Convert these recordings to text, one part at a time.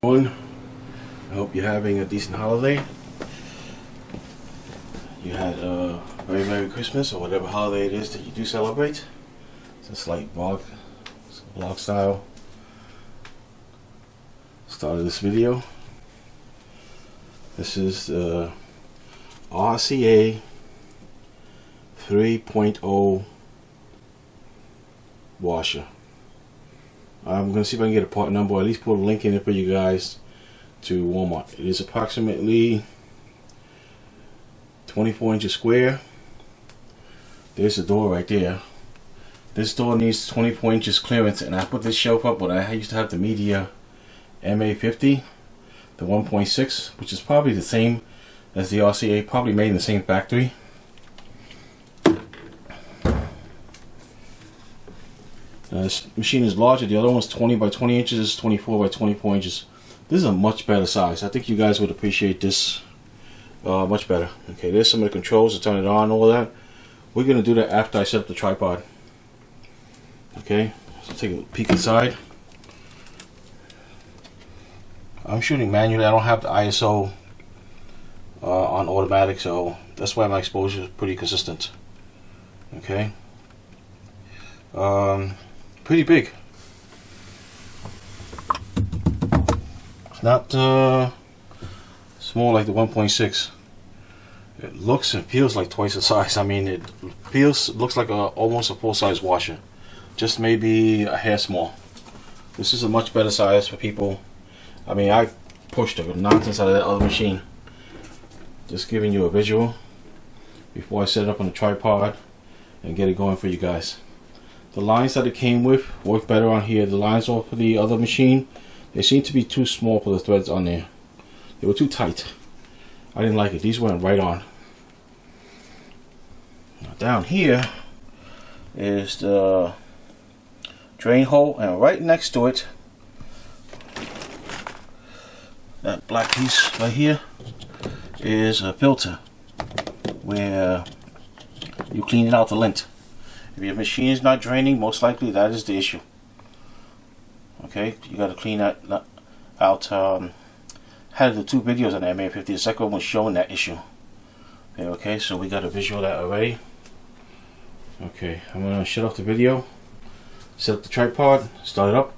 I hope you're having a decent holiday. You had a very Merry Christmas or whatever holiday it is that you do celebrate. Just like vlog style start of this video. This is the RCA 3.0 washer. I'm going to see if I can get a part number, or at least put a link in it for you guys to Walmart. It is approximately 24 inches square. There's the door right there. This door needs 24 inches clearance, and I put this shelf up when I used to have the Medea MA50, the 1.6, which is probably the same as the RCA, probably made in the same factory. This machine is larger. The other one's 20 by 20 inches. This is 24 by 24 inches. This is a much better size. I think you guys would appreciate this much better. Okay, there's some of the controls to turn it on and all that. We're going to do that after I set up the tripod. Okay, so take a peek inside. I'm shooting manually. I don't have the ISO on automatic, so that's why my exposure is pretty consistent. Okay. Pretty big. It's not small like the 1.6. It looks and feels like twice the size. I mean, it looks like almost a full-size washer, just maybe a hair small. This is a much better size for people. I mean, I pushed the nonsense out of that other machine. Just giving you a visual before I set it up on the tripod and get it going for you guys. The lines that it came with work better on here. The lines off of the other machine, they seem to be too small for the threads on there. They were too tight. I didn't like it. These went right on. Now down here is the drain hole, and right next to it, that black piece right here, is a filter where you clean it out the lint. If your machine is not draining, most likely that is the issue. Okay, you got to clean that out. Had the two videos on the MA50. The second one was showing that issue. Okay, so we got a visual of that already. Okay, I'm gonna shut off the video, set up the tripod, start it up,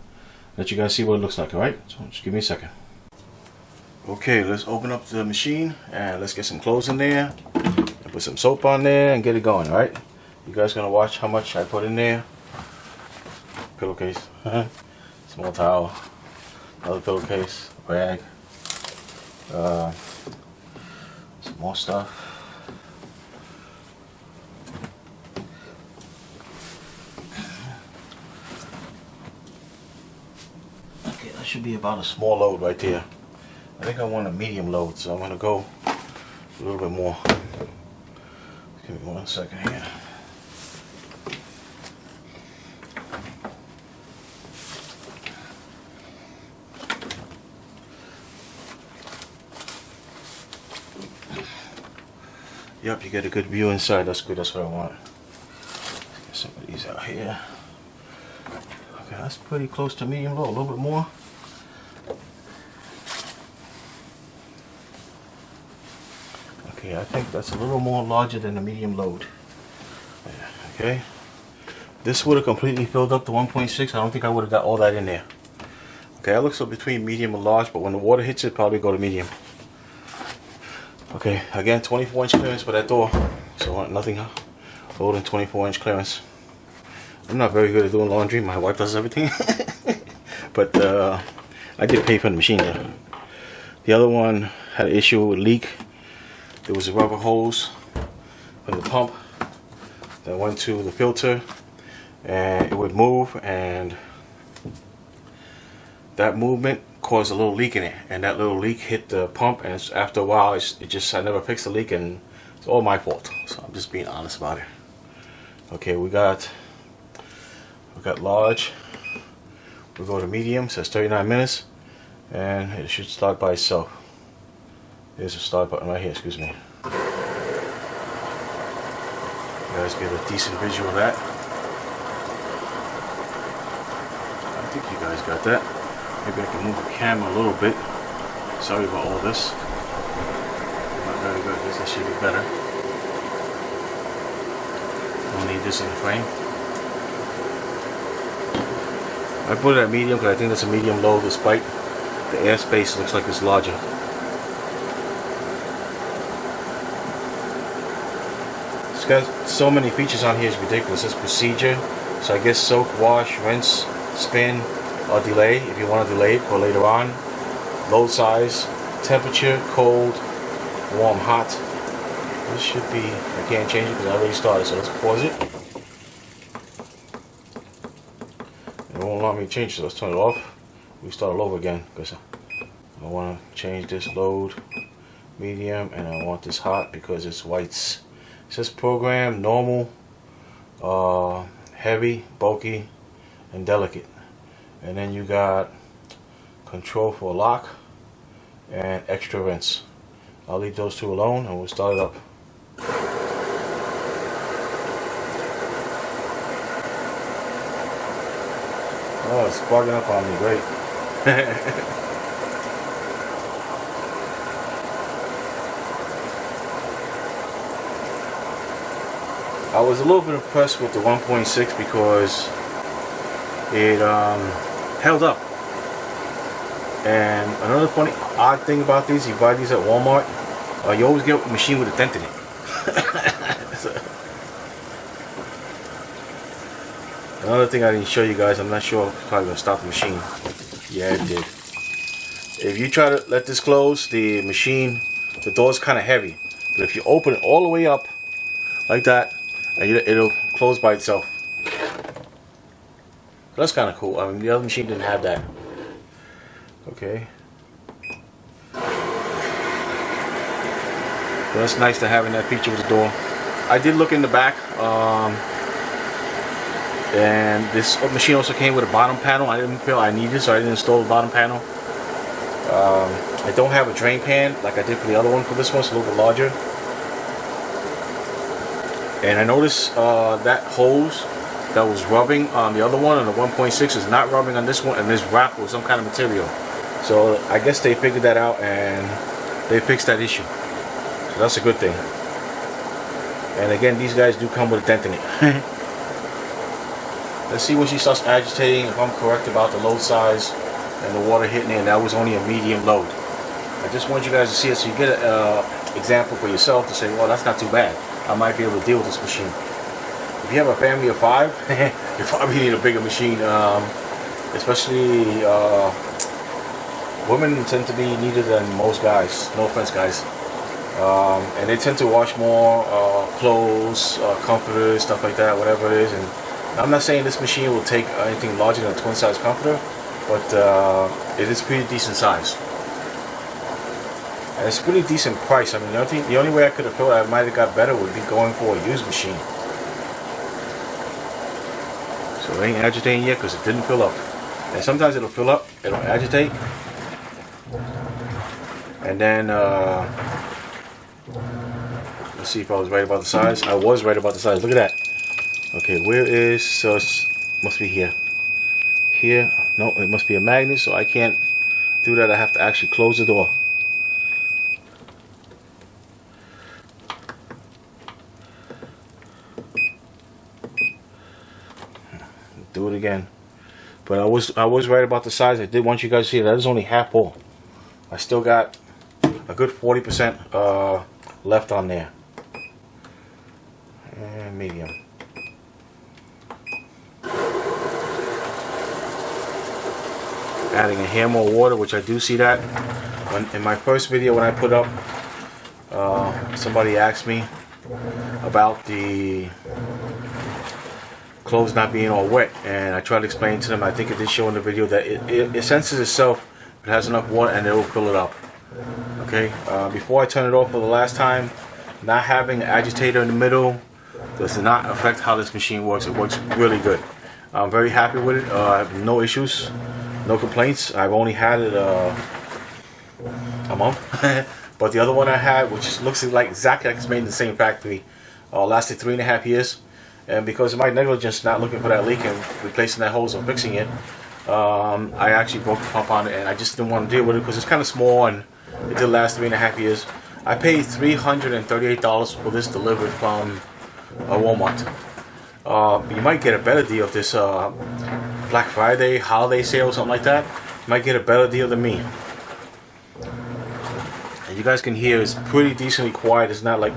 let you guys see what it looks like. Alright, so just give me a second. Okay, let's open up the machine and let's get some clothes in there and put some soap on there and get it going. Alright, you guys gonna watch how much I put in there. Pillowcase, small towel, another pillowcase, rag, some more stuff. Okay, that should be about a small load right there. I think I want a medium load, so I'm gonna go a little bit more. Give me 1 second here. Yep, you get a good view inside. That's good. That's what I want. Get some of these out here. Okay, that's pretty close to medium low. A little bit more. Okay, I think that's a little more larger than the medium load. Okay. This would have completely filled up the 1.6. I don't think I would have got all that in there. Okay, that looks like between medium and large, but when the water hits it, probably go to medium. Okay, again, 24-inch clearance for that door, so nothing lower than 24-inch clearance. I'm not very good at doing laundry. My wife does everything. But I did pay for the machine there. The other one had an issue with leak. There was a rubber hose from the pump that went to the filter, and it would move, and that movement caused a little leak in it, and that little leak hit the pump, and after a while I never fixed the leak, and it's all my fault. So I'm just being honest about it. Okay, we got large. We'll go to medium. Says 39 minutes, and it should start by itself. There's a start button right here. Excuse me. You guys get a decent visual of that. I think you guys got that. Maybe I can move the camera a little bit. Sorry about all this. Not very good. This should be better. Don't need this in the frame. I put it at medium because I think that's a medium low, despite the airspace looks like it's larger. It's got so many features on here, it's ridiculous. It's procedure. So I guess soak, wash, rinse, spin, or delay if you want to delay it for later on. Load size, temperature, cold, warm, hot. This should be, I can't change it because I already started, so let's pause it. It won't allow me to change, so let's turn it off. We start all over again because I want to change this load medium and I want this hot because it's whites. It says program, normal, heavy, bulky, and delicate. And then you got control for lock and extra rinse. I'll leave those two alone and we'll start it up. Oh, it's sparking up on me, great. I was a little bit impressed with the 1.6 because it held up. And another funny odd thing about these, you buy these at Walmart, you always get a machine with a dent in it. Another thing I didn't show you guys, I'm not sure if it's probably going to stop the machine. Yeah, it did. If you try to let this close, the machine, the door's kind of heavy. But if you open it all the way up, like that, and it'll close by itself. That's kind of cool. I mean, the other machine didn't have that. Okay. So that's nice to have in that feature with the door. I did look in the back, and this machine also came with a bottom panel. I didn't feel I needed, so I didn't install the bottom panel. I don't have a drain pan like I did for the other one. For this one, it's a little bit larger. And I noticed that hose that was rubbing on the other one, and the 1.6 is not rubbing on this one, and this wrap with some kind of material. So I guess they figured that out and they fixed that issue. So that's a good thing. And again, these guys do come with a dent in it. Let's see when she starts agitating, if I'm correct about the load size and the water hitting it, and that was only a medium load. I just want you guys to see it so you get an example for yourself to say, well, that's not too bad. I might be able to deal with this machine. If you have a family of 5, you probably need a bigger machine. Especially women tend to be neater than most guys. No offense, guys. And they tend to wash more clothes, comforters, stuff like that, whatever it is. And I'm not saying this machine will take anything larger than a twin size comforter, but it is pretty decent size. And it's pretty decent price. I mean, the only way I could have thought I might have got better would be going for a used machine. So it ain't agitating yet because it didn't fill up. And sometimes it'll fill up, it'll agitate. And then, let's see if I was right about the size. I was right about the size. Look at that. Okay, where is, so it must be here. Here, no, it must be a magnet, so I can't do that. I have to actually close the door. Do it again. But I was right about the size. I did want you guys to see that is only half full. I still got a good 40% left on there. And medium. Adding a hair more water, which I do see that. In my first video when I put up, somebody asked me about the clothes not being all wet, and I tried to explain to them, I think it did show in the video, that it senses itself, it has enough water, and it will fill it up. Okay, before I turn it off for the last time, not having an agitator in the middle does not affect how this machine works. It works really good. I'm very happy with it. I have no issues, no complaints. I've only had it a month. But the other one I had, which looks like exactly like it's made in the same factory, lasted 3.5 years. And because of my negligence not looking for that leak and replacing that hose and fixing it, I actually broke the pump on it, and I just didn't want to deal with it because it's kind of small and it did last 3.5 years. I paid $338 for this delivered from Walmart. You might get a better deal of this Black Friday holiday sale or something like that. You might get a better deal than me. And you guys can hear it's pretty decently quiet. It's not like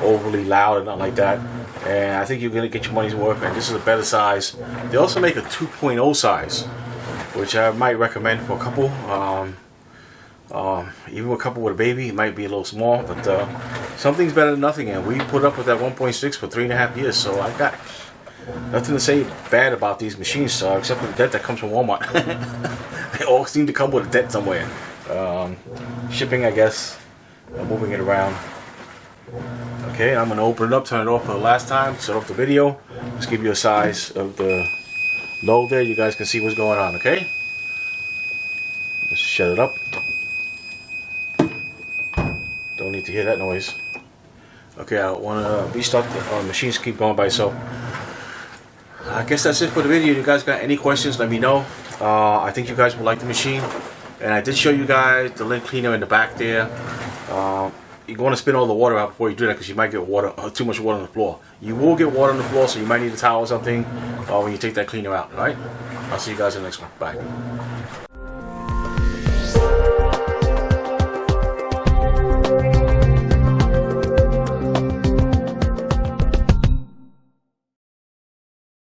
overly loud or nothing like that. And I think you're going to get your money's worth. And this is a better size. They also make a 2.0 size, which I might recommend for a couple. Even a couple with a baby, it might be a little small, but something's better than nothing. And we put up with that 1.6 for 3.5 years, so I got nothing to say bad about these machines, except for the debt that comes from Walmart. They all seem to come with a debt somewhere. Shipping, I guess. Moving it around. Okay, I'm going to open it up, turn it off for the last time, set off the video. Just give you a size of the load there. You guys can see what's going on, okay? Let's shut it up. Don't need to hear that noise. Okay, I want to restart the machines, keep going by itself. I guess that's it for the video. You guys got any questions, let me know. I think you guys will like the machine. And I did show you guys the lint cleaner in the back there. You're going to spin all the water out before you do that because you might get too much water on the floor. You will get water on the floor, so you might need a towel or something when you take that cleaner out. Alright? I'll see you guys in the next one. Bye.